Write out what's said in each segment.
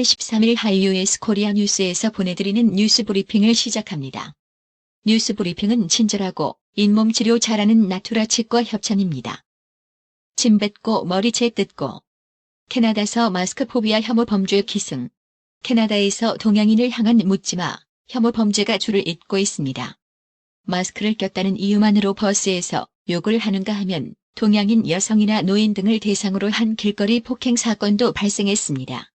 13일 하이유에스 코리아 뉴스에서 보내드리는 뉴스 브리핑을 시작합니다. 뉴스 브리핑은 친절하고 잇몸 치료 잘하는 나투라 치과 협찬입니다. 침 뱉고 머리채 뜯고. 캐나다서 마스크 포비아 혐오 범죄 기승. 캐나다에서 동양인을 향한 묻지마 혐오 범죄가 줄을 잇고 있습니다. 마스크를 꼈다는 이유만으로 버스에서 욕을 하는가 하면 동양인 여성이나 노인 등을 대상으로 한 길거리 폭행 사건도 발생했습니다.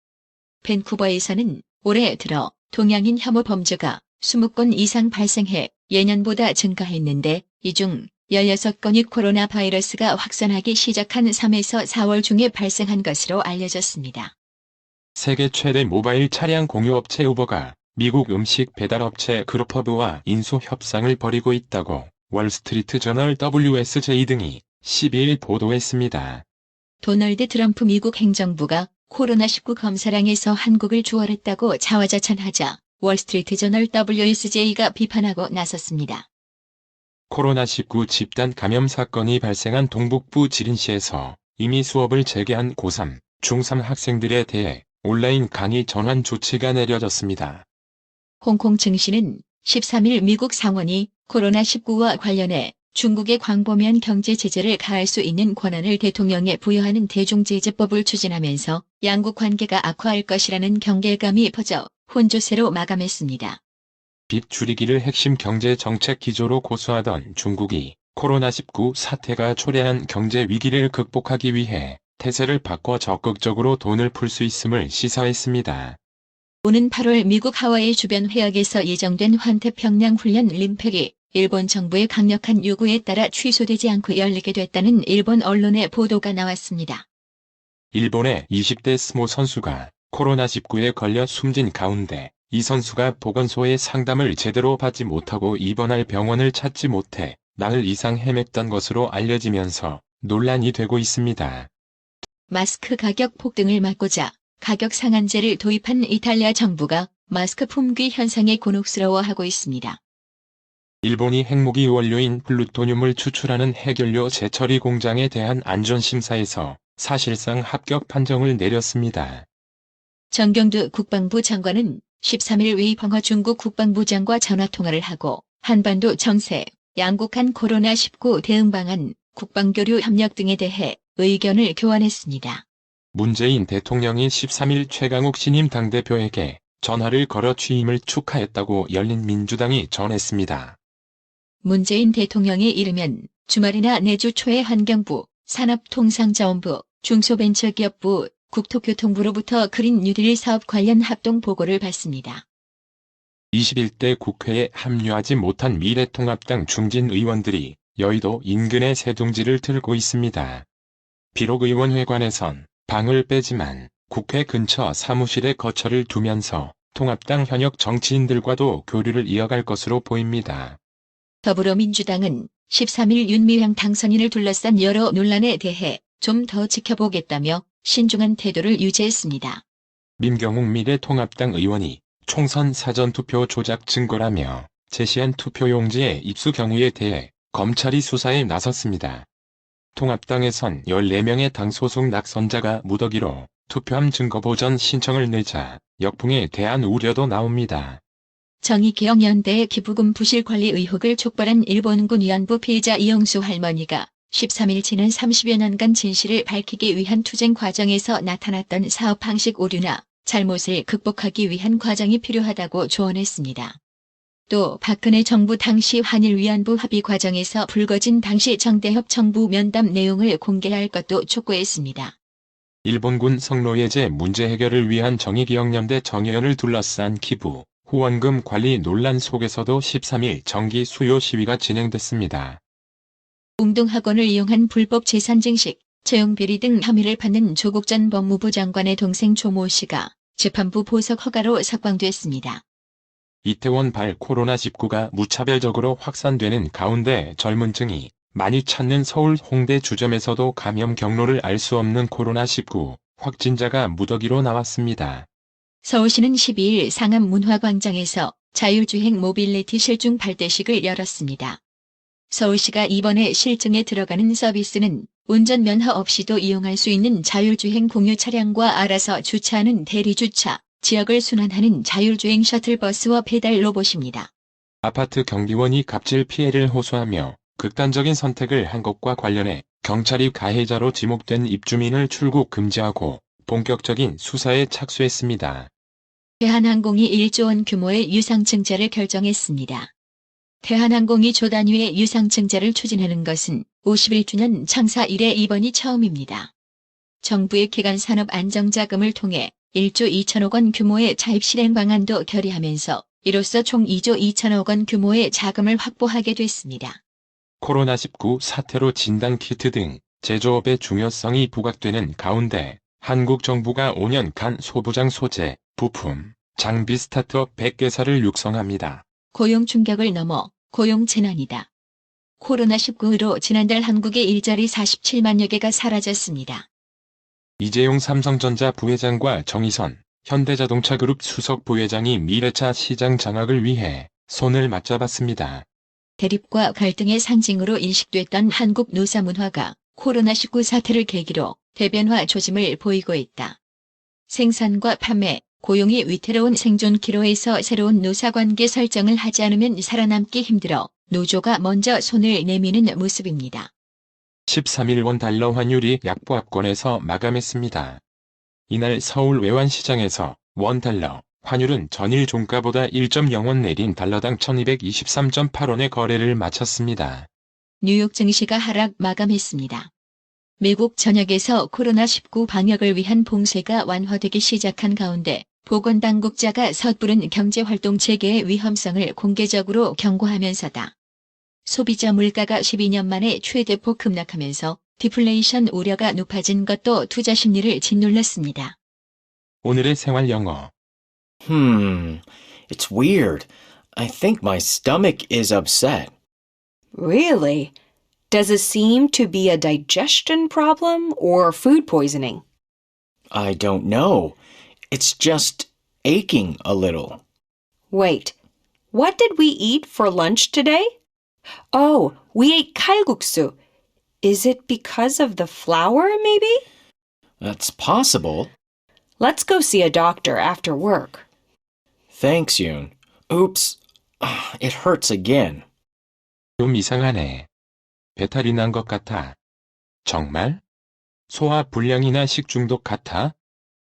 밴쿠버에서는 올해 들어 동양인 혐오 범죄가 20건 이상 발생해 예년보다 증가했는데 이 중 16건이 코로나 바이러스가 확산하기 시작한 3에서 4월 중에 발생한 것으로 알려졌습니다. 세계 최대 모바일 차량 공유업체 우버가 미국 음식 배달업체 그로퍼브와 인수 협상을 벌이고 있다고 월스트리트 저널 WSJ 등이 12일 보도했습니다. 도널드 트럼프 미국 행정부가 코로나19 검사량에서 한국을 주월했다고 자화자찬하자 월스트리트 저널 WSJ가 비판하고 나섰습니다. 코로나19 집단 감염 사건이 발생한 동북부 지린시에서 이미 수업을 재개한 고3, 중3 학생들에 대해 온라인 강의 전환 조치가 내려졌습니다. 홍콩 증시는 13일 미국 상원이 코로나19와 관련해 중국의 광범위한 경제 제재를 가할 수 있는 권한을 대통령에 부여하는 대중제재법을 추진하면서 양국 관계가 악화할 것이라는 경계감이 퍼져 혼조세로 마감했습니다. 빚 줄이기를 핵심 경제 정책 기조로 고수하던 중국이 코로나19 사태가 초래한 경제 위기를 극복하기 위해 태세를 바꿔 적극적으로 돈을 풀 수 있음을 시사했습니다. 오는 8월 미국 하와이 주변 해역에서 예정된 환태평양 훈련 림팩이 일본 정부의 강력한 요구에 따라 취소되지 않고 열리게 됐다는 일본 언론의 보도가 나왔습니다. 일본의 20대 스모 선수가 코로나19에 걸려 숨진 가운데 이 선수가 보건소의 상담을 제대로 받지 못하고 입원할 병원을 찾지 못해 나흘 이상 헤맸던 것으로 알려지면서 논란이 되고 있습니다. 마스크 가격 폭등을 막고자 가격 상한제를 도입한 이탈리아 정부가 마스크 품귀 현상에 곤혹스러워하고 있습니다. 일본이 핵무기 원료인 플루토늄을 추출하는 핵연료 재처리 공장에 대한 안전심사에서 사실상 합격 판정을 내렸습니다. 정경두 국방부 장관은 13일 웨이펑허 중국 국방부장과 전화통화를 하고 한반도 정세, 양국 간 코로나19 대응 방안, 국방교류 협력 등에 대해 의견을 교환했습니다. 문재인 대통령이 13일 최강욱 신임 당대표에게 전화를 걸어 취임을 축하했다고 열린민주당이 전했습니다. 문재인 대통령이 이르면 주말이나 내주 초에 환경부, 산업통상자원부, 중소벤처기업부, 국토교통부로부터 그린 뉴딜 사업 관련 합동 보고를 받습니다. 21대 국회에 합류하지 못한 미래통합당 중진 의원들이 여의도 인근의 새둥지를 틀고 있습니다. 비록 의원회관에선 방을 빼지만 국회 근처 사무실에 거처를 두면서 통합당 현역 정치인들과도 교류를 이어갈 것으로 보입니다. 더불어민주당은 13일 윤미향 당선인을 둘러싼 여러 논란에 대해 좀 더 지켜보겠다며 신중한 태도를 유지했습니다. 민경욱 미래통합당 의원이 총선 사전투표 조작 증거라며 제시한 투표용지의 입수 경위에 대해 검찰이 수사에 나섰습니다. 통합당에선 14명의 당 소속 낙선자가 무더기로 투표함 증거 보전 신청을 내자 역풍에 대한 우려도 나옵니다. 정의개혁연대의 기부금 부실 관리 의혹을 촉발한 일본군 위안부 피해자 이영수 할머니가 13일 지난 30여 년간 진실을 밝히기 위한 투쟁 과정에서 나타났던 사업 방식 오류나 잘못을 극복하기 위한 과정이 필요하다고 조언했습니다. 또 박근혜 정부 당시 한일 위안부 합의 과정에서 불거진 당시 정대협 정부 면담 내용을 공개할 것도 촉구했습니다. 일본군 성노예제 문제 해결을 위한 정의기억연대 정의연을 둘러싼 기부, 후원금 관리 논란 속에서도 13일 정기 수요 시위가 진행됐습니다. 웅동학원을 이용한 불법 재산 증식, 채용 비리 등 혐의를 받는 조국 전 법무부 장관의 동생 조모 씨가 재판부 보석 허가로 석방됐습니다. 이태원 발 코로나19가 무차별적으로 확산되는 가운데 젊은 층이 많이 찾는 서울 홍대 주점에서도 감염 경로를 알 수 없는 코로나19 확진자가 무더기로 나왔습니다. 서울시는 12일 상암 문화광장에서 자율주행 모빌리티 실증 발대식을 열었습니다. 서울시가 이번에 실증에 들어가는 서비스는 운전면허 없이도 이용할 수 있는 자율주행 공유 차량과 알아서 주차하는 대리주차, 지역을 순환하는 자율주행 셔틀버스와 배달 로봇입니다. 아파트 경비원이 갑질 피해를 호소하며 극단적인 선택을 한 것과 관련해 경찰이 가해자로 지목된 입주민을 출국 금지하고 본격적인 수사에 착수했습니다. 대한항공이 1조 원 규모의 유상증자를 결정했습니다. 대한항공이 조 단위의 유상증자를 추진하는 것은 51주년 창사 이래 이번이 처음입니다. 정부의 기간 산업 안정자금을 통해 1조 2천억 원 규모의 차입 실행 방안도 결의하면서 이로써 총 2조 2천억 원 규모의 자금을 확보하게 됐습니다. 코로나19 사태로 진단키트 등 제조업의 중요성이 부각되는 가운데 한국 정부가 5년간 소부장 소재, 부품, 장비 스타트업 100개사를 육성합니다. 고용 충격을 넘어 고용 재난이다. 코로나19로 지난달 한국의 일자리 47만여 개가 사라졌습니다. 이재용 삼성전자 부회장과 정의선 현대자동차그룹 수석 부회장이 미래차 시장 장악을 위해 손을 맞잡았습니다. 대립과 갈등의 상징으로 인식됐던 한국 노사 문화가 코로나19 사태를 계기로 대변화 조짐을 보이고 있다. 생산과 판매, 고용이 위태로운 생존 기로에서 새로운 노사관계 설정을 하지 않으면 살아남기 힘들어 노조가 먼저 손을 내미는 모습입니다. 13일 원달러 환율이 약보합권에서 마감했습니다. 이날 서울 외환시장에서 원달러 환율은 전일 종가보다 1.0원 내린 달러당 1223.8원의 거래를 마쳤습니다. 뉴욕 증시가 하락 마감했습니다. 미국 전역에서 코로나19 방역을 위한 봉쇄가 완화되기 시작한 가운데 보건당국자가 섣부른 경제활동 재개의 위험성을 공개적으로 경고하면서다. 소비자 물가가 12년 만에 최대폭 급락하면서 디플레이션 우려가 높아진 것도 투자 심리를 짓눌렀습니다. 오늘의 생활 영어. It's weird. I think my stomach is upset. Really? Does it seem to be a digestion problem or food poisoning? I don't know. It's just aching a little. Wait, what did we eat for lunch today? Oh, we ate kalguksu. Is it because of the flour, maybe? That's possible. Let's go see a doctor after work. Thanks, Yoon. Oops. It hurts again. 좀 이상하네. 배탈이 난 것 같아. 정말? 소화 불량이나 식중독 같아?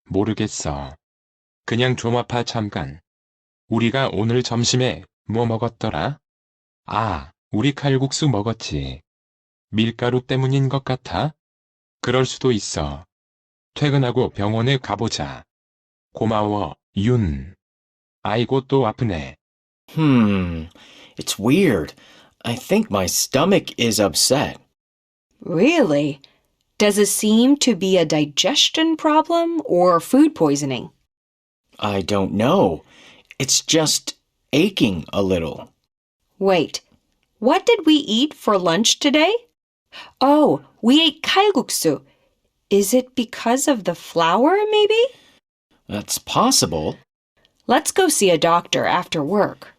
모르겠어. 그냥 좀 아파 잠깐. 우리가 오늘 점심에 뭐 먹었더라? 아, 우리 칼국수 먹었지. 밀가루 때문인 것 같아? 그럴 수도 있어. 퇴근하고 병원에 가보자. 고마워, 윤. 아이고 또 아프네. It's weird. I think my stomach is upset. Really? Does it seem to be a digestion problem or food poisoning? I don't know. It's just aching a little. Wait, what did we eat for lunch today? Oh, we ate kalguksu. Is it because of the flour, maybe? That's possible. Let's go see a doctor after work.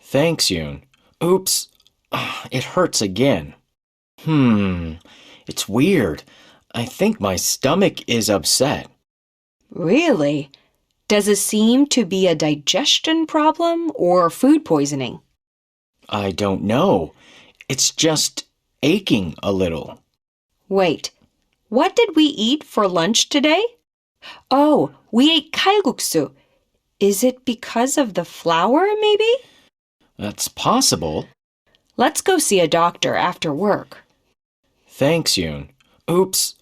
Thanks, Yoon. Oops. It hurts again. It's weird. I think my stomach is upset. Really? Does it seem to be a digestion problem or food poisoning? I don't know. It's just aching a little. Wait, what did we eat for lunch today? Oh, we ate kalguksu. Is it because of the flour, maybe? That's possible. Let's go see a doctor after work. Thanks, Yoon. Oops.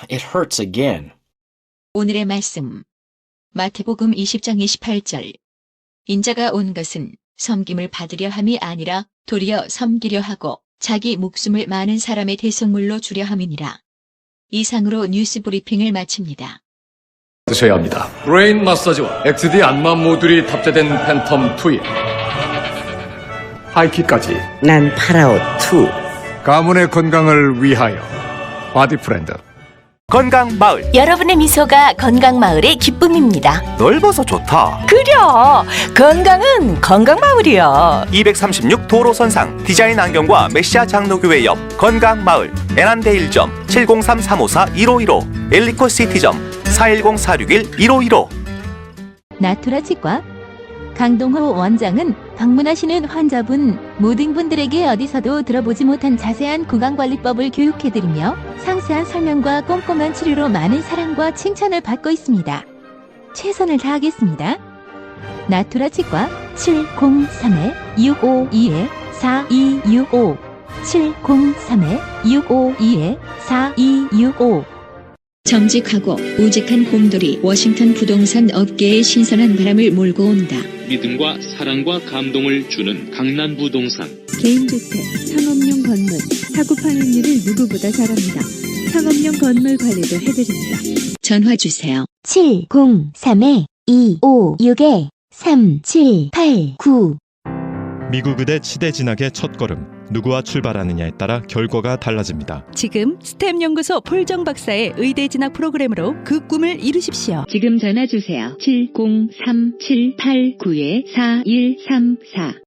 It hurts again. 오늘의 말씀. 마태복음 20장 28절. 인자가 온 것은 섬김을 받으려 함이 아니라 도리어 섬기려 하고 자기 목숨을 많은 사람의 대속물로 주려 함이니라. 이상으로 뉴스 브리핑을 마칩니다. 드셔야 합니다. 브레인 마사지와 XD 안마 모듈이 탑재된 팬텀 2에 하이킥까지 난 파라오 2. 가문의 건강을 위하여 바디 프렌드. 건강마을. 여러분의 미소가 건강마을의 기쁨입니다. 넓어서 좋다. 그려! 건강은 건강마을이야. 236 도로선상 디자인 안경과 메시아 장로교회 옆 건강마을. 에란데 1점 703-354-1515 엘리코 시티점 410-461-1515 나투라 치과 강동호 원장은 방문하시는 환자분 모든 분들에게 어디서도 들어보지 못한 자세한 구강관리법을 교육해드리며 상세한 설명과 꼼꼼한 치료로 많은 사랑과 칭찬을 받고 있습니다. 최선을 다하겠습니다. 나투라 치과 703-652-4265 703-652-4265 정직하고 우직한 곰돌이 워싱턴 부동산 업계에 신선한 바람을 몰고 온다. 믿음과 사랑과 감동을 주는 강남부동산. 개인주택, 상업용 건물, 사고 판매율을 누구보다 잘합니다. 상업용 건물 관리도 해드립니다. 전화 주세요. 703-256-3789 미국 의대 치대 진학의 첫걸음. 누구와 출발하느냐에 따라 결과가 달라집니다. 지금 스템 연구소 폴정 박사의 의대 진학 프로그램으로 그 꿈을 이루십시오. 지금 전화 주세요. 703-789-4134